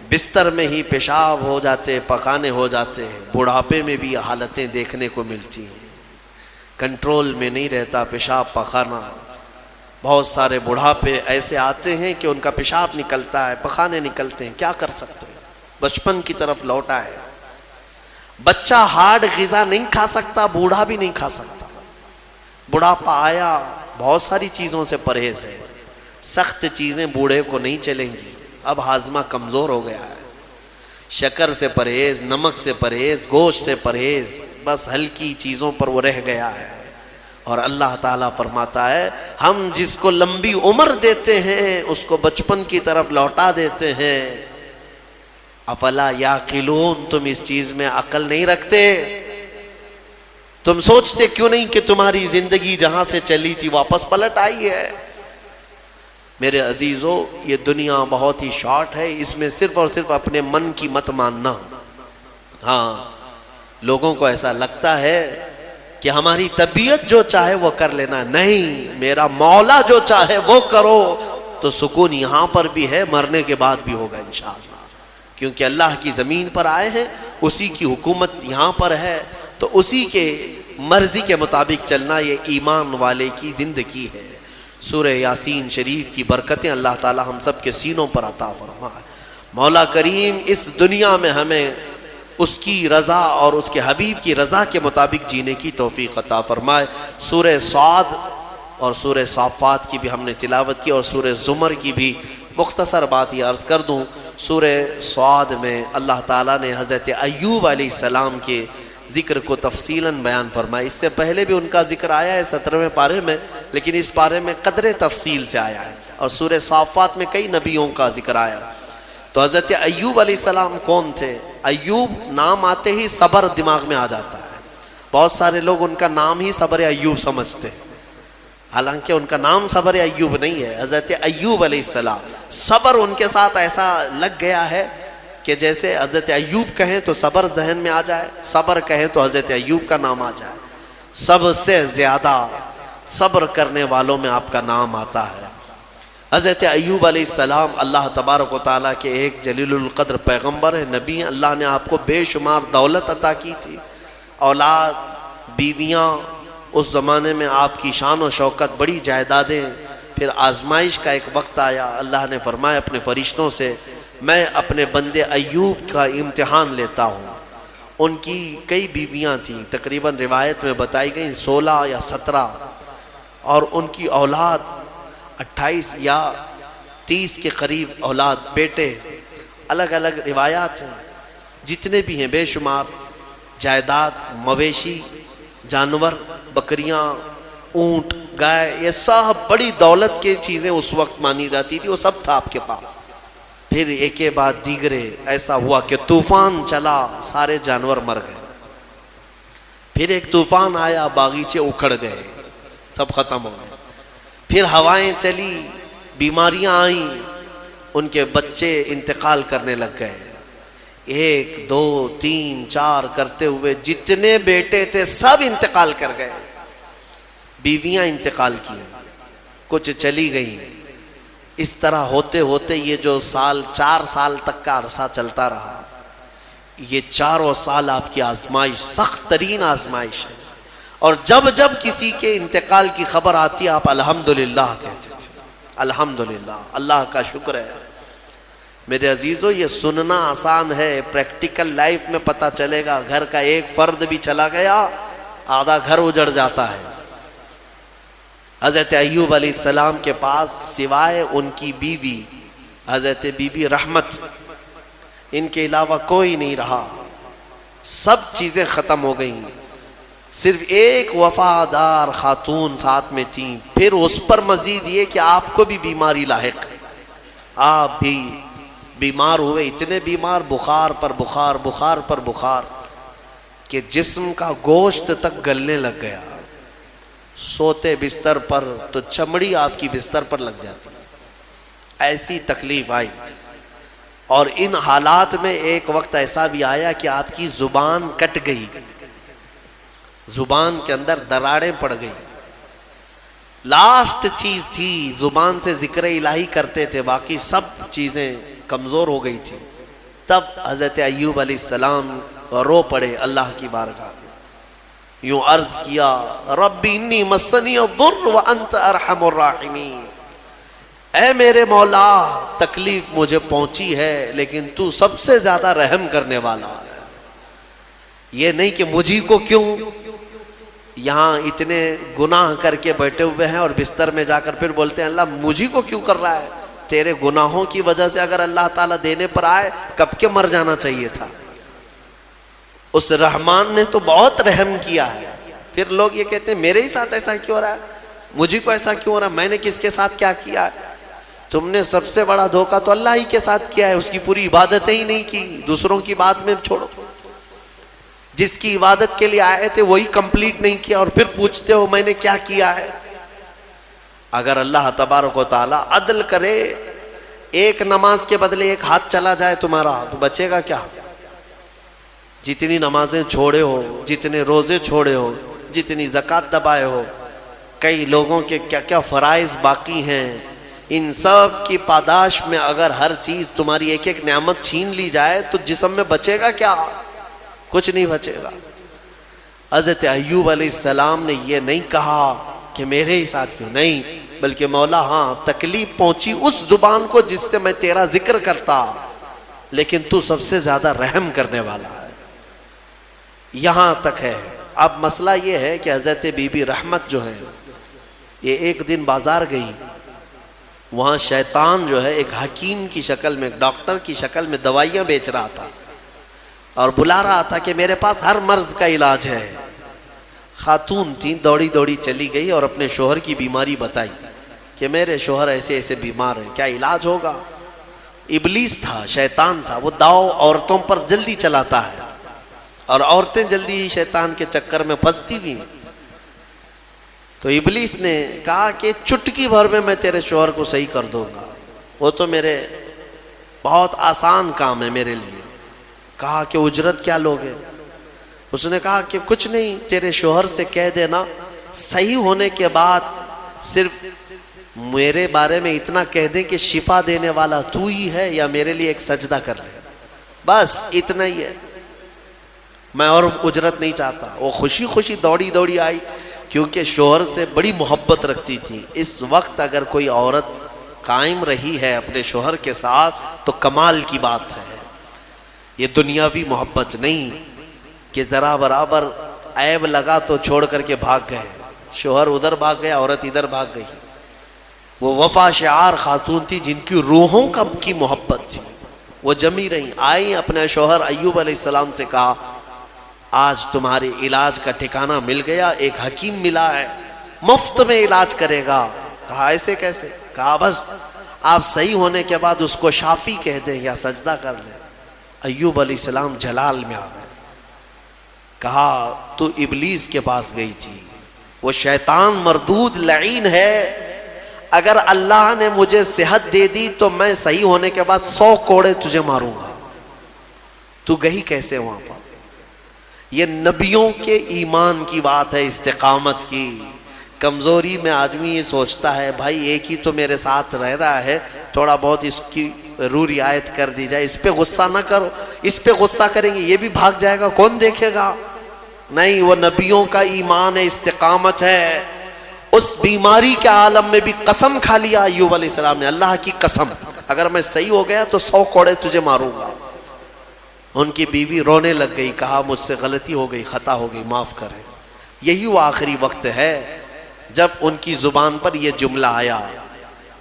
بستر میں ہی پیشاب ہو جاتے، پخانے ہو جاتے ہیں، بڑھاپے میں بھی حالتیں دیکھنے کو ملتی ہیں، کنٹرول میں نہیں رہتا پیشاب پخانا۔ بہت سارے بڑھاپے ایسے آتے ہیں کہ ان کا پیشاب نکلتا ہے، پخانے نکلتے ہیں، کیا کر سکتے ہیں؟ بچپن کی طرف لوٹا ہے۔ بچہ ہارڈ غذا نہیں کھا سکتا، بوڑھا بھی نہیں کھا سکتا۔ بڑھاپا آیا، بہت ساری چیزوں سے پرہیز ہے، سخت چیزیں بوڑھے کو نہیں چلیں گی، اب ہاضمہ کمزور ہو گیا ہے، شکر سے پرہیز، نمک سے پرہیز، گوشت سے پرہیز، بس ہلکی چیزوں پر وہ رہ گیا ہے۔ اور اللہ تعالیٰ فرماتا ہے ہم جس کو لمبی عمر دیتے ہیں اس کو بچپن کی طرف لوٹا دیتے ہیں۔ افلا یعقلون، تم اس چیز میں عقل نہیں رکھتے؟ تم سوچتے کیوں نہیں کہ تمہاری زندگی جہاں سے چلی تھی واپس پلٹ آئی ہے؟ میرے عزیزو، یہ دنیا بہت ہی شارٹ ہے، اس میں صرف اور صرف اپنے من کی مت ماننا۔ ہاں، لوگوں کو ایسا لگتا ہے کہ ہماری طبیعت جو چاہے وہ کر لینا، نہیں، میرا مولا جو چاہے وہ کرو، تو سکون یہاں پر بھی ہے، مرنے کے بعد بھی ہوگا انشاءاللہ، کیونکہ اللہ کی زمین پر آئے ہیں، اسی کی حکومت یہاں پر ہے، تو اسی کے مرضی کے مطابق چلنا یہ ایمان والے کی زندگی ہے۔ سورہ یاسین شریف کی برکتیں اللہ تعالی ہم سب کے سینوں پر عطا فرمائے۔ مولا کریم اس دنیا میں ہمیں اس کی رضا اور اس کے حبیب کی رضا کے مطابق جینے کی توفیق عطا فرمائے۔ سورہ صاد اور سورہ صافات کی بھی ہم نے تلاوت کی، اور سورہ زمر کی بھی مختصر بات یہ عرض کر دوں۔ سورہ صاد میں اللہ تعالیٰ نے حضرت ایوب علیہ السلام کے ذکر کو تفصیلاً بیان فرمایا۔ اس سے پہلے بھی ان کا ذکر آیا ہے 17ویں پارے میں، لیکن اس پارے میں قدر تفصیل سے آیا ہے، اور سورہ صافات میں کئی نبیوں کا ذکر آیا۔ تو حضرت ایوب علیہ السلام کون تھے؟ ایوب نام آتے ہی صبر دماغ میں آ جاتا ہے، بہت سارے لوگ ان کا نام ہی صبر ایوب سمجھتے ہیں، حالانکہ ان کا نام صبر ایوب نہیں ہے۔ حضرت ایوب علیہ السلام، صبر ان کے ساتھ ایسا لگ گیا ہے کہ جیسے حضرت ایوب کہیں تو صبر ذہن میں آ جائے، صبر کہیں تو حضرت ایوب کا نام آ جائے۔ سب سے زیادہ صبر کرنے والوں میں آپ کا نام آتا ہے۔ حضرت ایوب علیہ السلام اللہ تبارک و تعالیٰ کے ایک جلیل القدر پیغمبر ہے، نبی ہیں۔ اللہ نے آپ کو بے شمار دولت عطا کی تھی، اولاد، بیویاں، اس زمانے میں آپ کی شان و شوکت، بڑی جائیدادیں۔ پھر آزمائش کا ایک وقت آیا، اللہ نے فرمایا اپنے فرشتوں سے میں اپنے بندے ایوب کا امتحان لیتا ہوں۔ ان کی کئی بیویاں تھیں، تقریباً روایت میں بتائی گئی 16 یا 17، اور ان کی اولاد 28 یا 30 کے قریب اولاد، بیٹے، الگ الگ روایات ہیں، جتنے بھی ہیں بے شمار، جائیداد، مویشی، جانور، بکریاں، اونٹ، گائے، یہ سب بڑی دولت کی چیزیں اس وقت مانی جاتی تھی، وہ سب تھا آپ کے پاس۔ پھر ایک کے بعد دیگرے ایسا ہوا کہ طوفان چلا، سارے جانور مر گئے۔ پھر ایک طوفان آیا، باغیچے اکھڑ گئے، سب ختم ہو گئے۔ پھر ہوائیں چلی، بیماریاں آئیں، ان کے بچے انتقال کرنے لگ گئے۔ 1 2 3 4 کرتے ہوئے جتنے بیٹے تھے سب انتقال کر گئے۔ بیویاں انتقال کی، کچھ چلی گئیں۔ اس طرح ہوتے ہوتے یہ جو 4 سال تک کا عرصہ چلتا رہا، یہ 4 سال آپ کی آزمائش، سخت ترین آزمائش ہے۔ اور جب جب کسی کے انتقال کی خبر آتی آپ الحمدللہ کہتے تھے، الحمدللہ، اللہ کا شکر ہے۔ میرے عزیزو، یہ سننا آسان ہے، پریکٹیکل لائف میں پتہ چلے گا۔ گھر کا ایک فرد بھی چلا گیا، آدھا گھر اجڑ جاتا ہے۔ حضرت ایوب علیہ السلام کے پاس سوائے ان کی بیوی حضرت بی بی رحمت، ان کے علاوہ کوئی نہیں رہا، سب چیزیں ختم ہو گئیں۔ صرف ایک وفادار خاتون ساتھ میں تھیں۔ پھر اس پر مزید یہ کہ آپ کو بھی بیماری لاحق، آپ بھی بیمار ہوئے، اتنے بیمار، بخار پر بخار، بخار پر بخار، کہ جسم کا گوشت تک گلنے لگ گیا۔ سوتے بستر پر تو چمڑی آپ کی بستر پر لگ جاتی، ایسی تکلیف آئی۔ اور ان حالات میں ایک وقت ایسا بھی آیا کہ آپ کی زبان کٹ گئی، زبان کے اندر دراڑیں پڑ گئی۔ لاسٹ چیز تھی، زبان سے ذکر الہی کرتے تھے، باقی سب چیزیں کمزور ہو گئی تھی۔ تب حضرت ایوب علیہ السلام رو پڑے اللہ کی بارگاہ میں، یوں عرض کیا، رب انی مسنی الضر وانت ارحم الراحمین، اے میرے مولا تکلیف مجھے پہنچی ہے لیکن تو سب سے زیادہ رحم کرنے والا ہے۔ یہ نہیں کہ مجھی کو کیوں، یہاں اتنے گناہ کر کے بیٹھے ہوئے ہیں اور بستر میں جا کر پھر بولتے ہیں اللہ مجھے کو کیوں کر رہا ہے؟ تیرے گناہوں کی وجہ سے اگر اللہ تعالیٰ دینے پر آئے کب کے مر جانا چاہیے تھا۔ اس رحمان نے تو بہت رحم کیا ہے۔ پھر لوگ یہ کہتے ہیں میرے ہی ساتھ ایسا کیوں ہو رہا ہے، مجھے کو ایسا کیوں ہو رہا ہے، میں نے کس کے ساتھ کیا کیا ہے؟ تم نے سب سے بڑا دھوکہ تو اللہ ہی کے ساتھ کیا ہے، اس کی پوری عبادتیں ہی نہیں کی، دوسروں کی بات میں چھوڑو، جس کی عبادت کے لیے آئے تھے وہی کمپلیٹ نہیں کیا اور پھر پوچھتے ہو میں نے کیا کیا ہے۔ اگر اللہ تبارک و تعالی عدل کرے، ایک نماز کے بدلے ایک ہاتھ چلا جائے تمہارا تو بچے گا کیا؟ جتنی نمازیں چھوڑے ہو، جتنے روزے چھوڑے ہو، جتنی زکوٰۃ دبائے ہو، کئی لوگوں کے کیا کیا فرائض باقی ہیں، ان سب کی پاداش میں اگر ہر چیز تمہاری ایک ایک نعمت چھین لی جائے تو جسم میں بچے گا کیا؟ کچھ نہیں بچے گا۔ حضرت ایوب علیہ السلام نے یہ نہیں کہا کہ میرے ہی ساتھ کیوں، نہیں، بلکہ مولا ہاں تکلیف پہنچی اس زبان کو جس سے میں تیرا ذکر کرتا، لیکن تو سب سے زیادہ رحم کرنے والا ہے۔ یہاں تک ہے۔ اب مسئلہ یہ ہے کہ حضرت بی بی رحمت جو ہے یہ ایک دن بازار گئی، وہاں شیطان جو ہے ایک حکیم کی شکل میں، ایک ڈاکٹر کی شکل میں دوائیاں بیچ رہا تھا اور بلا رہا تھا کہ میرے پاس ہر مرض کا علاج ہے۔ خاتون تھی، دوڑی دوڑی چلی گئی اور اپنے شوہر کی بیماری بتائی کہ میرے شوہر ایسے ایسے بیمار ہیں، کیا علاج ہوگا؟ ابلیس تھا، شیطان تھا، وہ داؤ عورتوں پر جلدی چلاتا ہے اور عورتیں جلدی شیطان کے چکر میں پھنستی بھی ہیں۔ تو ابلیس نے کہا کہ چٹکی بھر میں تیرے شوہر کو صحیح کر دوں گا، وہ تو میرے بہت آسان کام ہے میرے لیے۔ کہا کہ اجرت کیا لوگے؟ اس نے کہا کہ کچھ نہیں، تیرے شوہر سے کہہ دینا صحیح ہونے کے بعد صرف میرے بارے میں اتنا کہہ دیں کہ شفا دینے والا تو ہی ہے، یا میرے لیے ایک سجدہ کر لے، بس اتنا ہی ہے، میں اور اجرت نہیں چاہتا۔ وہ خوشی خوشی دوڑی دوڑی آئی کیونکہ شوہر سے بڑی محبت رکھتی تھی۔ اس وقت اگر کوئی عورت قائم رہی ہے اپنے شوہر کے ساتھ تو کمال کی بات ہے، یہ دنیاوی محبت نہیں کہ ذرا برابر عیب لگا تو چھوڑ کر کے بھاگ گئے، شوہر ادھر بھاگ گیا، عورت ادھر بھاگ گئی۔ وہ وفا شعار خاتون تھی جن کی روحوں کی محبت تھی، وہ جمی رہیں، آئی اپنے شوہر ایوب علیہ السلام سے کہا آج تمہارے علاج کا ٹھکانہ مل گیا، ایک حکیم ملا ہے مفت میں علاج کرے گا۔ کہا ایسے کیسے؟ کہا بس آپ صحیح ہونے کے بعد اس کو شافی کہہ دیں یا سجدہ کر لیں۔ ایوب علیہ السلام جلال میں آ گئے، کہا تو ابلیس کے پاس گئی تھی، وہ شیطان مردود لعین ہے، اگر اللہ نے مجھے صحت دے دی تو میں صحیح ہونے کے بعد 100 کوڑے تجھے ماروں گا، تو گئی کیسے وہاں پر؟ یہ نبیوں کے ایمان کی بات ہے، استقامت کی۔ کمزوری میں آدمی یہ سوچتا ہے بھائی ایک ہی تو میرے ساتھ رہ رہا ہے، تھوڑا بہت اس کی رعایت کر دی جائے، اس پہ غصہ نہ کرو، اس پہ غصہ کریں گے یہ بھی بھاگ جائے گا، کون دیکھے گا؟ نہیں، وہ نبیوں کا ایمان ہے، استقامت ہے۔ اس بیماری کے عالم میں بھی قسم کھا لیا ایوب علیہ السلام نے، اللہ کی قسم اگر میں صحیح ہو گیا تو 100 کوڑے تجھے ماروں گا۔ ان کی بیوی رونے لگ گئی، کہا مجھ سے غلطی ہو گئی، خطا ہو گئی، معاف کریں۔ یہی وہ آخری وقت ہے جب ان کی زبان پر یہ جملہ آیا،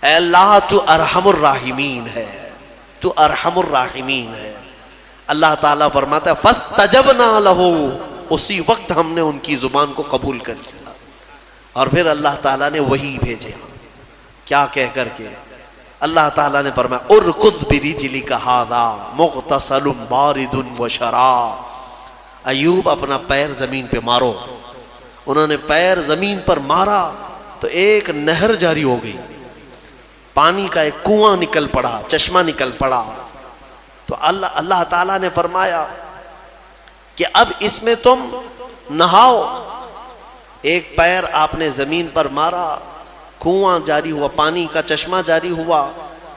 اے اللہ تو ارحم الراحمین ہے، تو ارحم الراحمین ہے۔ اللہ تعالیٰ فرماتا ہے فاستجبنا لہ، اسی وقت ہم نے ان کی زبان کو قبول کر لیا، اور پھر اللہ تعالیٰ نے وحی بھیجے، کیا کہہ کر کے؟ اللہ تعالیٰ نے فرمایا ارکض برجلک ھذا مغتسل بارد وشراب، ایوب اپنا پیر زمین پہ مارو۔ انہوں نے پیر زمین پر مارا تو ایک نہر جاری ہو گئی، پانی کا ایک کنواں نکل پڑا، چشمہ نکل پڑا۔ تو اللہ تعالیٰ نے فرمایا کہ اب اس میں تم نہاؤ۔ ایک پیر آپ نے زمین پر مارا، کنواں جاری ہوا، پانی کا چشمہ جاری ہوا۔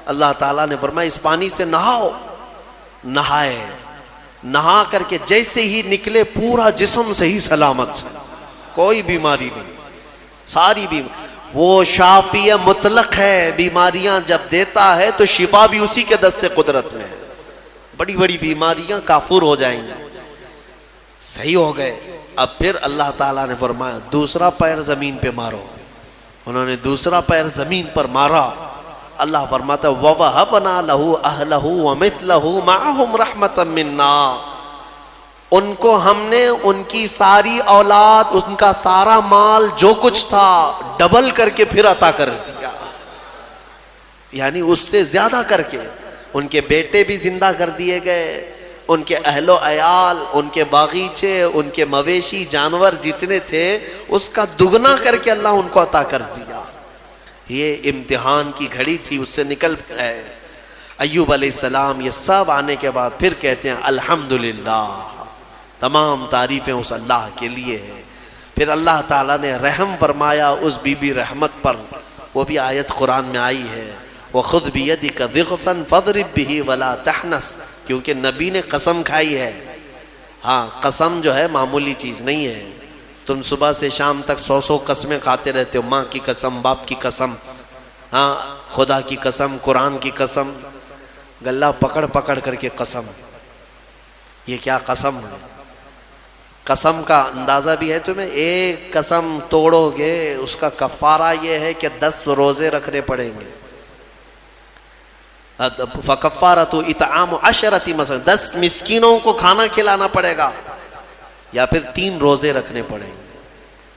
اللہ تعالیٰ نے فرمایا اس پانی سے نہاؤ۔ نہائے، نہا کر کے جیسے ہی نکلے پورا جسم صحیح سلامت سے، کوئی بیماری نہیں، ساری بیماری۔ وہ شافی مطلق ہے، بیماریاں جب دیتا ہے تو شفا بھی اسی کے دست قدرت میں ہے۔ بڑی بڑی بیماریاں کافور ہو جائیں گی، صحیح ہو گئے. اب پھر اللہ تعالیٰ نے فرمایا دوسرا پیر زمین پہ مارو. انہوں نے دوسرا پیر زمین پر مارا. اللہ فرماتا ہے وَوَهَبْنَا لَهُ أَهْلَهُ وَمِثْلَهُ مَعَهُمْ رَحْمَةً مِنَّا. ان کو ہم نے ان کی ساری اولاد، ان کا سارا مال جو کچھ تھا ڈبل کر کے پھر عطا کر دیا، یعنی اس سے زیادہ کر کے. ان کے بیٹے بھی زندہ کر دیے گئے، ان کے اہل و عیال، ان کے باغیچے، ان کے مویشی جانور جتنے تھے اس کا دگنا کر کے اللہ ان کو عطا کر دیا. یہ امتحان کی گھڑی تھی، اس سے نکل گئے. ایوب علیہ السلام یہ سب آنے کے بعد پھر کہتے ہیں الحمدللہ، تمام تعریفیں اس اللہ کے لیے ہیں. پھر اللہ تعالیٰ نے رحم فرمایا اس بی بی رحمت پر. وہ بھی آیت قرآن میں آئی ہے وَخُذْ بِيَدِكَ ضِغْثًا فَاضْرِبْ بِهِ وَلَا تَحْنَثْ، کیونکہ نبی نے قسم کھائی ہے. ہاں قسم جو ہے معمولی چیز نہیں ہے. تم صبح سے شام تک 100 قسمیں کھاتے رہتے ہو، ماں کی قسم، باپ کی قسم، ہاں خدا کی قسم، قرآن کی قسم، گلہ پکڑ پکڑ کر کے قسم. یہ کیا قسم ہے؟ قسم کا اندازہ بھی ہے تمہیں؟ ایک قسم توڑو گے اس کا کفارہ یہ ہے کہ 10 روزے رکھنے پڑیں گے. فَكَفَّارَةُ إِطْعَامُ 10 مثلا 10 مسکینوں کو کھانا کھلانا پڑے گا، یا پھر 3 روزے رکھنے پڑیں گے.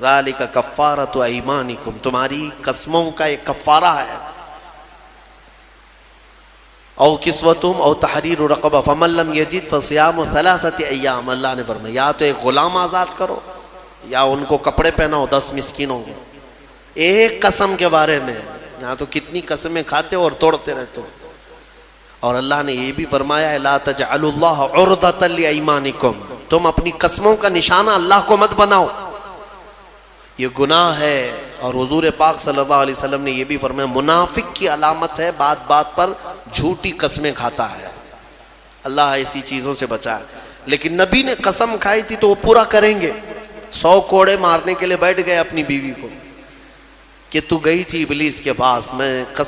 ذَلِكَ كَفَّارَةُ أَيْمَانِكُمْ، تمہاری قسموں کا ایک کفارہ ہے. او کسوتہم او تحریر رقبہ فمن لم یجد فصیام 3 ایام. اللہ نے فرمایا یا تو ایک غلام آزاد کرو یا ان کو کپڑے پہناؤ 10 مسکینوں کو. ایک قسم کے بارے میں یہاں تو کتنی قسمیں کھاتے ہو اور توڑتے رہتے ہو. اور اللہ نے یہ بھی فرمایا ہے لا تجعلوا اللہ عرضۃ لایمانکم، تم اپنی قسموں کا نشانہ اللہ کو مت بناؤ، یہ گناہ ہے. اور حضور پاک صلی اللہ علیہ وسلم نے یہ بھی فرمایا منافق کی علامت ہے بات بات پر جھوٹی قسمیں کھاتا ہے. اللہ ایسی چیزوں سے بچائے. لیکن نبی نے قسم کھائی تھی تو وہ پورا کریں گے. 100 کوڑے مارنے کے لیے بیٹھ گئے اپنی بیوی کو کہ تو گئی تھی ابلیس کے پاس، میں قسم